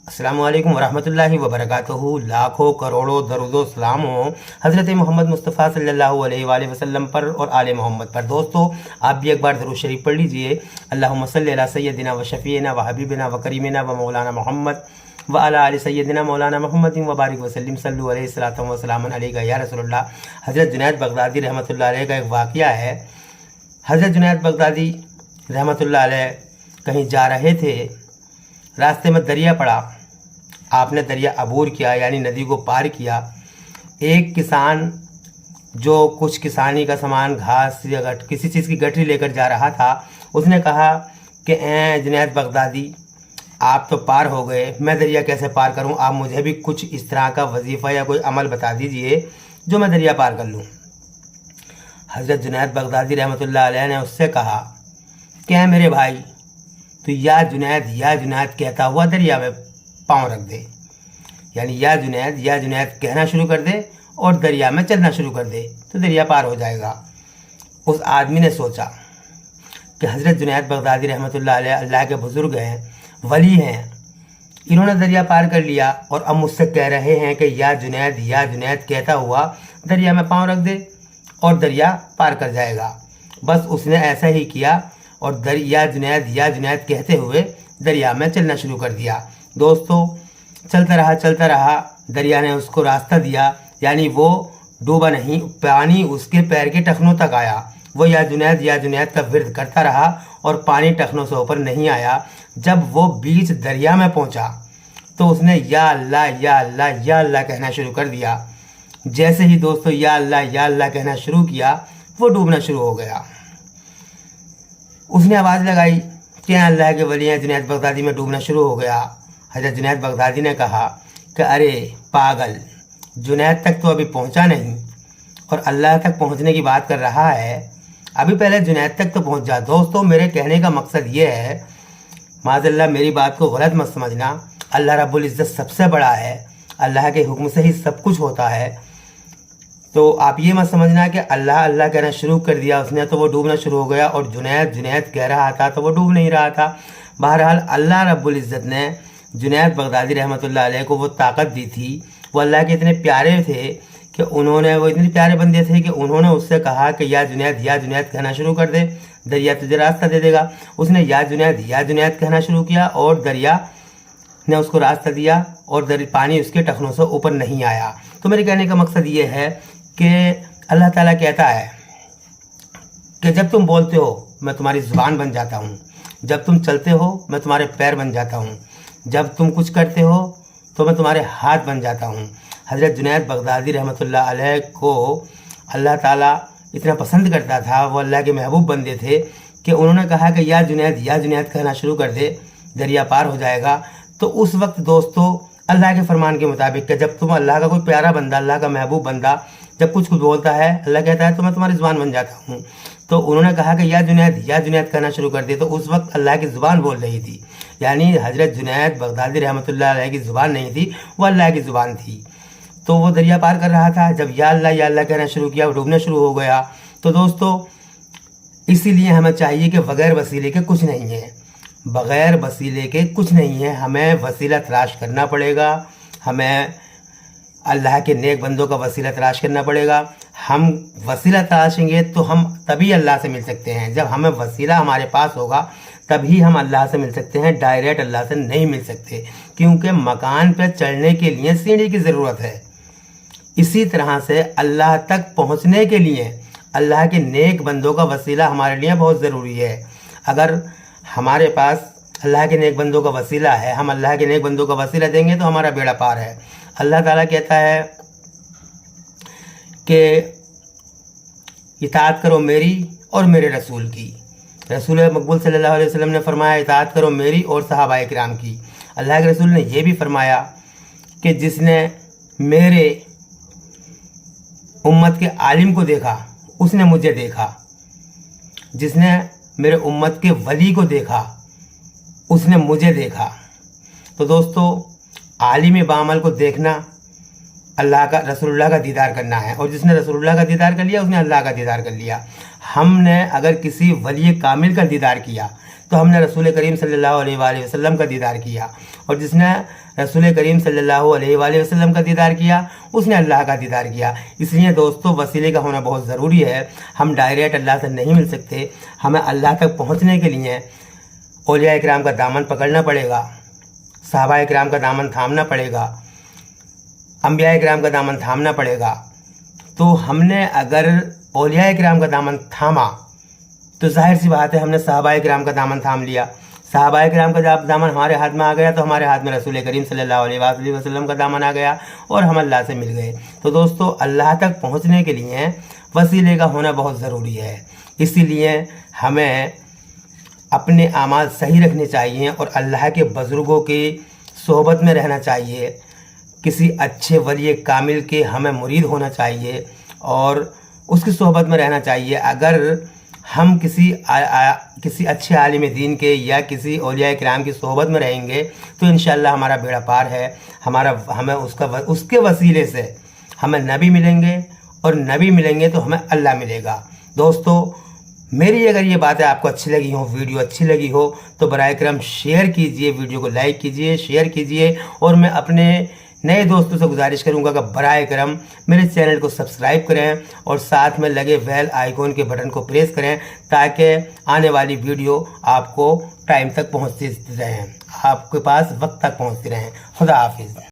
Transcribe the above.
अस्सलामु अलैकुम वरहमतुल्लाहि वबरकातुहू। लाखों करोड़ों दरुदो सलाम हो हज़रत मोहम्मद मुस्तफ़ा सल्लल्लाहु अलैहि वसल्लम पर और आले मोहम्मद पर। दोस्तों, आप भी एक बार दरूद शरीफ पढ़ लीजिए। अल्लाहुम्मा सल्लि अला सय्यदिना व शफ़ीना व हबीबिना व करीमिना व मौलाना मोहम्मद व अला आलि सय्यदिना मौलाना मोहम्मद व बारिक वसल्लिम सल्लु अलैहि सलातम व सलामन अलैका या रसूलल्लाह। हज़रत जुनैद बगदादी रहमतुल्लाह अलैह का एक वाक़या है। हज़रत जुनैद बगदादी रहमतुल्लाह अलैह कहीं जा रहे थे, रास्ते में दरिया पड़ा। आपने दरिया अबूर किया, यानी नदी को पार किया। एक किसान जो कुछ किसानी का सामान, घास या किसी चीज़ की गठरी लेकर जा रहा था, उसने कहा कि जुनैद बगदादी, आप तो पार हो गए, मैं दरिया कैसे पार करूं? आप मुझे भी कुछ इस तरह का वजीफ़ा या कोई अमल बता दीजिए जो मैं दरिया पार कर लूं। हज़रत जुनैद बगदादी रहमतुल्लाह अलैह ने उससे कहा कि मेरे भाई, तो या जुनैद कहता हुआ दरिया में पाँव रख दे, यानी या जुनैद कहना शुरू कर दे और दरिया में चलना शुरू कर दे, तो दरिया पार हो जाएगा। उस आदमी ने सोचा कि हज़रत जुनैद बगदादी रहमतुल्लाह अलैह अल्लाह के बुज़ुर्ग हैं, वली हैं, इन्होंने दरिया पार कर लिया और अब मुझसे कह रहे हैं कि या जुनैद कहता हुआ दरिया में पाँव रख दे और दरिया पार कर जाएगा। बस उसने ऐसा ही किया और या जुनैद कहते हुए दरिया में चलना शुरू कर दिया। दोस्तों, चलता रहा, दरिया ने उसको रास्ता दिया, यानी वो डूबा नहीं, पानी उसके पैर के टखनों तक आया। वो या जुनैद का विर्द करता रहा और पानी टखनों से ऊपर नहीं आया। जब वो बीच दरिया में पहुंचा तो उसने या अल्लाह कहना शुरू कर दिया। जैसे ही दोस्तों या अल्लाह कहना शुरू किया, वो डूबना शुरू हो गया। उसने आवाज़ लगाई कि अल्लाह के वली हैं, जुनैद बगदादी में डूबना शुरू हो गया। हज़रत जुनैद बगदादी ने कहा कि अरे पागल, जुनैद तक तो अभी पहुंचा नहीं और अल्लाह तक पहुंचने की बात कर रहा है, अभी पहले जुनैद तक तो पहुंच जा। दोस्तों, मेरे कहने का मकसद ये है, माज़अल्लाह मेरी बात को गलत मत समझना, अल्लाह रब्बुल इज़्ज़त सबसे बड़ा है, अल्लाह के हुक्म से ही सब कुछ होता है। तो आप ये मत समझना कि अल्लाह कहना शुरू कर दिया उसने तो वो डूबना शुरू हो गया और जुनैद कह रहा था तो वो डूब नहीं रहा था। बहरहाल अल्लाह रब्बुल इज़्ज़त ने जुनैद बगदादी रहमतुल्लाह अलैह को वो ताकत दी थी। वो अल्लाह के इतने प्यारे थे कि वो इतने प्यारे बंदे थे कि उन्होंने उससे कहा कि या जुनैद कहना शुरू कर दे, दरिया तुझे रास्ता दे देगा। उसने या जुनैद कहना शुरू किया और दरिया ने उसको रास्ता दिया और पानी उसके टखनों से ऊपर नहीं आया। तो मेरे कहने का मकसद ये है कि अल्लाह ताला कहता है कि जब तुम बोलते हो मैं तुम्हारी ज़ुबान बन जाता हूँ, जब तुम चलते हो मैं तुम्हारे पैर बन जाता हूँ, जब तुम कुछ करते हो तो मैं तुम्हारे हाथ बन जाता हूँ। हज़रत जुनैद बगदादी रहमतुल्लाह अलैह को अल्लाह ताला इतना पसंद करता था, वो अल्लाह के महबूब बंदे थे कि उन्होंने कहा कि या जुनैद कहना शुरू कर दे, दरिया पार हो जाएगा। तो उस वक्त दोस्तों अल्लाह के फरमान के मुताबिक कि जब तुम अल्लाह का कोई प्यारा बंदा, अल्लाह का महबूब बंदा जब कुछ बोलता है, अल्लाह कहता है तो मैं तुम्हारी ज़ुबान बन जाता हूँ। तो उन्होंने कहा कि या जुनैद कहना शुरू कर दे, तो उस वक्त अल्लाह की ज़ुबान बोल रही थी, यानी हज़रत जुनैद बगदादी रहमतुल्लाह अलैह की ज़ुबान नहीं थी, वो अल्लाह की ज़ुबान थी। तो वो दरिया पार कर रहा था। जब या अल्लाह कहना शुरू किया, वो डूबना शुरू हो गया। तो दोस्तों, इसीलिए हमें चाहिए कि बग़ैर वसीले के कुछ नहीं है, बग़ैर वसीले के कुछ नहीं है। हमें वसीला तलाश करना पड़ेगा, हमें अल्लाह के नेक बंदों का वसीला तलाश करना पड़ेगा। हम वसीला तलाशेंगे तो हम तभी अल्लाह से मिल सकते हैं। जब हमें वसीला हमारे पास होगा तभी हम अल्लाह से मिल सकते हैं, डायरेक्ट अल्लाह से नहीं मिल सकते, क्योंकि मकान पर चढ़ने के लिए सीढ़ी की ज़रूरत है। इसी तरह से अल्लाह तक पहुँचने के लिए अल्लाह के नेक बंदों का वसीला हमारे लिए बहुत ज़रूरी है। अगर हमारे पास अल्लाह के नेक बंदों का वसीला है, हम अल्लाह के नेक बंदों का वसीला देंगे तो हमारा बेड़ा पार है। अल्लाह ताला कहता है कि इताअत करो मेरी और मेरे रसूल की। रसूल मकबूल सल्लल्लाहु अलैहि वसल्लम ने फरमाया इताअत करो मेरी और सहाबाए किराम की। अल्लाह के रसूल ने यह भी फरमाया कि जिसने मेरे उम्मत के आलिम को देखा उसने मुझे देखा, जिसने मेरे उम्मत के वली को देखा उसने मुझे देखा। तो दोस्तों, आलिम बामल को देखना अल्लाह का, रसूलुल्लाह का दीदार करना है, और जिसने रसूलुल्लाह का दीदार कर लिया उसने अल्लाह का दीदार कर लिया। हमने अगर किसी वली कामिल का दीदार किया तो हमने रसूल करीम सल्लल्लाहु अलैहि वसल्लम का दीदार किया, اور جس نے رسول کریم صلی اللہ علیہ وآلہ وسلم کا دیدار کیا اس نے اللہ کا دیدار کیا۔ اس لیے دوستو وسیلے کا ہونا بہت ضروری ہے۔ ہم ڈائریکٹ اللہ سے نہیں مل سکتے، ہمیں اللہ تک پہنچنے کے لیے اولیاء اکرام کا دامن پکڑنا پڑے گا، صحابہ اکرام کا دامن تھامنا پڑے گا، انبیاء اکرام کا دامن تھامنا پڑے گا۔ تو ہم نے اگر اولیاء اکرام کا دامن تھاما تو ظاہر سی بات ہے ہم نے صحابہ اکرام کا دامن تھام لیا۔ صحابہ اکرام کا جب دامن ہمارے ہاتھ میں آ گیا تو ہمارے ہاتھ میں رسول کریم صلی اللہ علیہ وآلہ وسلم کا دامن آ گیا اور ہم اللہ سے مل گئے۔ تو دوستو اللہ تک پہنچنے کے لیے وسیلے کا ہونا بہت ضروری ہے، اسی لیے ہمیں اپنے اعمال صحیح رکھنے چاہیے اور اللہ کے بزرگوں کی صحبت میں رہنا چاہیے، کسی اچھے ولی کامل کے ہمیں مرید ہونا چاہیے اور اس کی صحبت میں رہنا چاہیے۔ اگر ہم کسی اچھے عالم دین کے یا کسی اولیاء کرام کی صحبت میں رہیں گے تو انشاءاللہ ہمارا بیڑا پار ہے، ہمیں اس کے وسیلے سے ہمیں نبی ملیں گے اور نبی ملیں گے تو ہمیں اللہ ملے گا۔ دوستو میری اگر یہ باتیں آپ کو اچھی لگی ہوں، ویڈیو اچھی لگی ہو تو برائے کرم شیئر کیجئے، ویڈیو کو لائک کیجئے، شیئر کیجئے اور میں اپنے نئے دوستوں سے گزارش کروں گا کہ برائے کرم میرے چینل کو سبسکرائب کریں اور ساتھ میں لگے بیل آئیکن کے بٹن کو پریس کریں تاکہ آنے والی ویڈیو آپ کو ٹائم تک پہنچتی رہیں، آپ کے پاس وقت تک پہنچتی رہیں۔ خدا حافظ۔